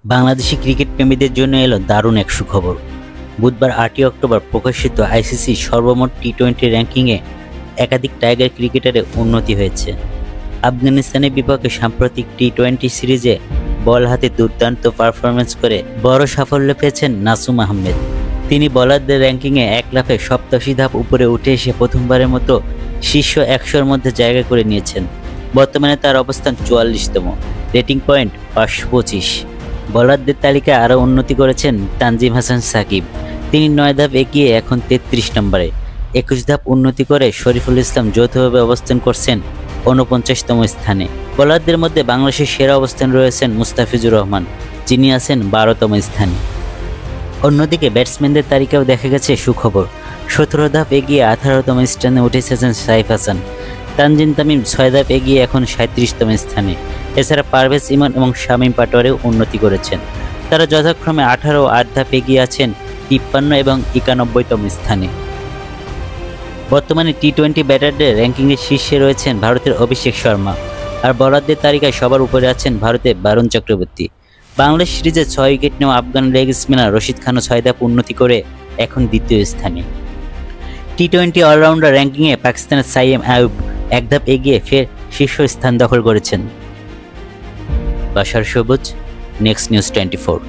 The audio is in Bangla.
বাংলাদেশি ক্রিকেট প্রেমীদের জন্য এলো দারুণ এক সুখবর। বুধবার 8 অক্টোবর প্রকাশিত আইসিসি সর্বমোট টি-20 র্যাঙ্কিংয়ে একাধিক টাইগার ক্রিকেটারের উন্নতি হয়েছে। আফগানিস্তানের বিপক্ষে সাম্প্রতিক টি-20 সিরিজে বল হাতে দুর্দান্ত পারফরমেন্স করে বড় সাফল্য পেয়েছেন নাসুম আহমেদ। তিনি বোলারদের র্যাঙ্কিংয়ে এক লাফে 87 ধাপ উপরে উঠে এসে প্রথমবারের মতো শীর্ষ 100-র মধ্যে জায়গা করে নিয়েছেন। বর্তমানে তার অবস্থান 44তম, রেটিং পয়েন্ট 525। বোলারদের তালিকায় আরও উন্নতি করেছেন তানজিম হাসান সাকিব। তিনি 9 ধাপ এগিয়ে এখন 33 নম্বরে। 21 ধাপ উন্নতি করে শরীফুল ইসলাম যৌথভাবে অবস্থান করছেন 49তম স্থানে। বোলারদের মধ্যে বাংলাদেশের সেরা অবস্থান রয়েছেন মুস্তাফিজুর রহমান, যিনি আছেন 12তম স্থানে। অন্যদিকে ব্যাটসম্যানদের তালিকাও দেখা গেছে সুখবর। 17 ধাপ এগিয়ে 18তম স্থানে উঠে এসেছেন সাইফ হাসান। তানজিম তামিম 6 ধাপ এগিয়ে এখন 37তম স্থানে। এছাড়া পারভেজ ইমন এবং শামীম পাটোয়ারিও উন্নতি করেছেন। তারা যথাক্রমে 18 ও 8 ধাপ এগিয়ে আছেন 53 এবং 91তম স্থানে। বর্তমানে টি-20 ব্যাটারদের র্যাঙ্কিংয়ের শীর্ষে রয়েছেন ভারতের অভিষেক শর্মা, আর বোলারদের তালিকায় সবার উপরে আছেন ভারতের বারুণ চক্রবর্তী। বাংলাদেশ সিরিজে 6 উইকেট নেওয়া আফগান লেগ স্পিনার রশিদ খানও 6 ধাপ উন্নতি করে এখন দ্বিতীয় স্থানে। টি-20 অলরাউন্ডার র্যাঙ্কিংয়ে পাকিস্তানের সাইম আয়ুব 1 ধাপ এগিয়ে ফের শীর্ষ স্থান দখল করেছেন। বাশার সবুজ, নেক্সট নিউজ 24।